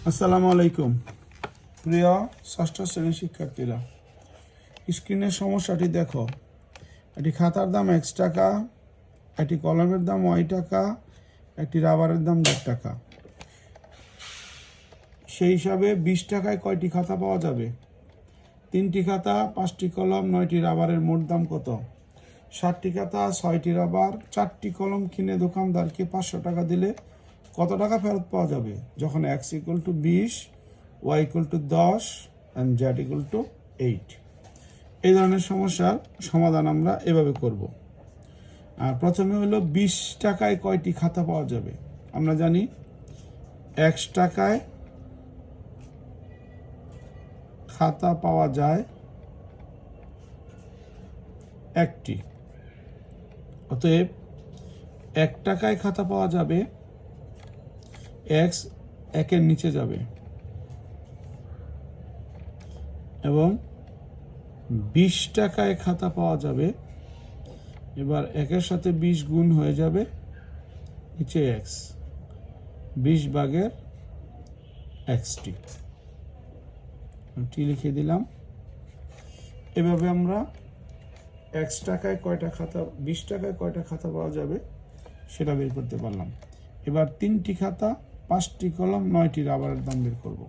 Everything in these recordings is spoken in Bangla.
আসসালামু আলাইকুম প্রিয় ষষ্ঠ শ্রেণীর শিক্ষার্থীরা, স্ক্রিনের সমস্যাটি দেখো। একটি খাতার দাম X টাকা, একটি কলমের দাম Y টাকা, একটি রাবারের দাম 1.5 টাকা। সেই হিসাবে 20 টাকায় কয়টি খাতা পাওয়া যাবে? 3টি খাতা, 5টি কলম, 9টি রাবারের মোট দাম কত? 60টি খাতা, 6টি রাবার, 4টি কলম কিনে দোকানদারকে 500 টাকা দিলে কত টাকা ফেরত পাওয়া যাবে যখন X = 20, Y = 10 and Z = 8? এই ধরনের সমস্যার সমাধান আমরা এভাবে করব। আর প্রথমে হলো 20 টাকায় কয়টি খাতা পাওয়া যাবে। আমরা জানি X টাকায় খাতা পাওয়া যায় একটি, অতএব 1 টাকায় খাতা পাওয়া যাবে, X 1-এর নিচে যাবে এবং 20 টাকায় খাতা পাওয়া যাবে, এবার 1-এর সাথে 20 গুণ হয়ে যাবে, নিচে X, 20/X টি লিখে দিলাম। এভাবে আমরা X টাকায় কয়টা খাতা, 20 টাকায় কয়টা খাতা পাওয়া যাবে সেটা বের করতে পারলাম। এবার 3টি খাতা, 5টি কলম, 9টি রাবারের দাম বের করব।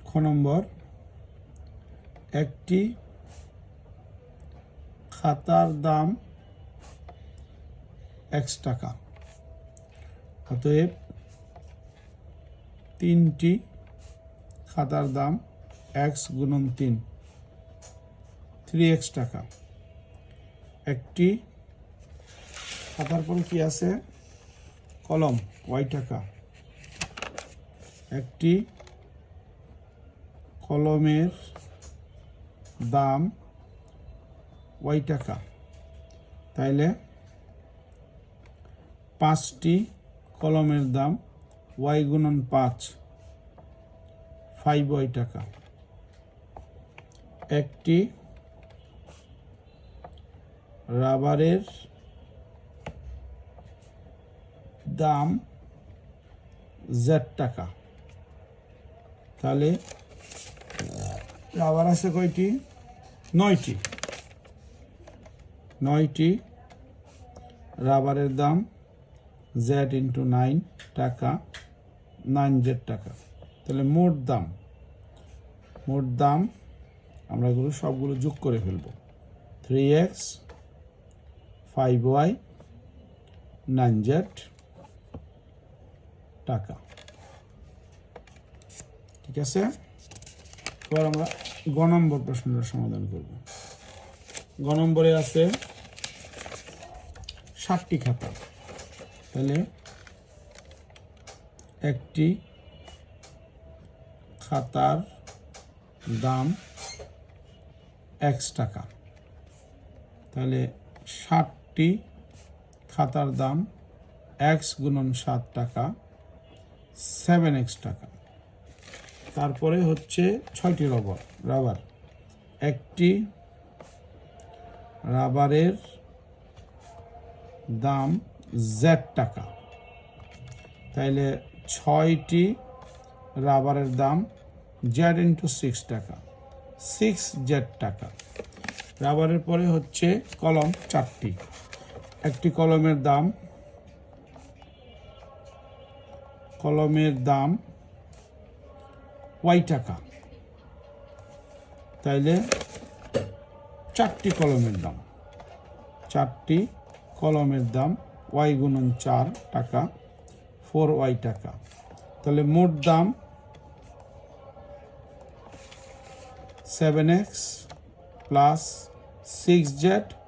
খ নম্বর, একটি খাতার দাম X টাকা, অতএব 3টি খাতার দাম X × 3, 3X টাকা। একটি খাতার পরে কি আছে? কলম, Y টাকা। একটি কলমের দাম Y টাকা, তাইলে 5টি কলমের দাম Y × 5, 5Y টাকা। একটি রাবারের দাম Z টাকা, তাহলে রাবার আছে কয়টি? 9টি। 9টি রাবারের দাম Z × 9 টাকা, 9Z টাকা। তাহলে মোট দাম আমরা এগুলো সবগুলো যোগ করে ফেলব। 3X, 5Y, 9Z টাকা। ঠিক আছে, এবার আমরা গ নম্বর প্রশ্নটার সমাধান করব। গ নম্বরে আছে 60টি খাতা, তাহলে একটি খাতার দাম X টাকা, তাহলে 60টি খাতার দাম X × 7 টাকা, 7X টাকা। তারপরে হচ্ছে 6টি রাবার। একটি রাবারের দাম Z টাকা, তাইলে 6টি রাবারের দাম Z × 6 টাকা, 6Z টাকা। রাবারের পরে হচ্ছে কলম, 4টি। একটি কলমের দাম Y টাকা, তাইলে 4টি কলমের দাম Y × 4 টাকা, 4Y টাকা। তাহলে মোট দাম 7X + 6Z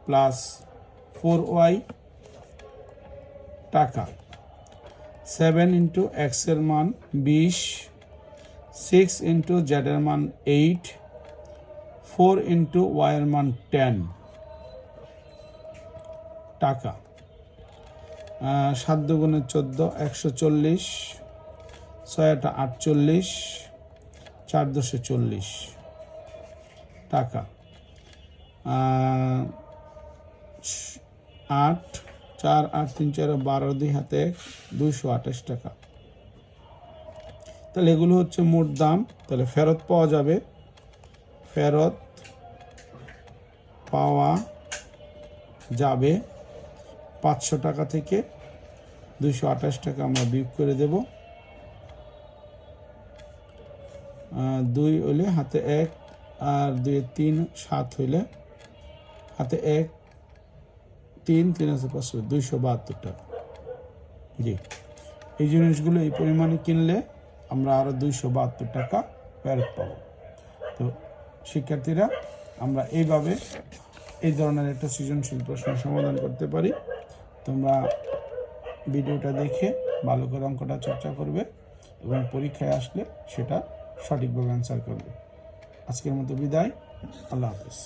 + 4Y টাকা। 7 × X এর মান 20, 6 × Z এর মান 8, 4 × Y এর মান 10 টাকা। 7 × 14, 140, 6 × 48, 4 × 40 টাকা। 8 4 8 3 4 12, 2 হাতে 1, 228 টাকা। তাহলে এগুলো হচ্ছে মোট দাম। তাহলে ফেরত পাওয়া যাবে, ফেরত পাওয়া যাবে 500 টাকা থেকে 228 টাকা আমরা বিয়োগ করে দেব। 2 হইলে হাতে 1 আর 2 3 7 হইলে হাতে 1 3 3 আছে 500, 272 টাকা। জি, এই জিনিসগুলো এই পরিমাণে কিনলে আমরা আরও 272 টাকা ফেরত পাবো। তো শিক্ষার্থীরা, আমরা এইভাবে এই ধরনের একটা সৃজনশীল প্রশ্নের সমাধান করতে পারি। তোমরা ভিডিওটা দেখে ভালো করে অঙ্কটা চর্চা করবে এবং পরীক্ষায় আসলে সেটা সঠিকভাবে অ্যান্সার করবে। আজকের মতো বিদায়, আল্লাহ হাফেজ।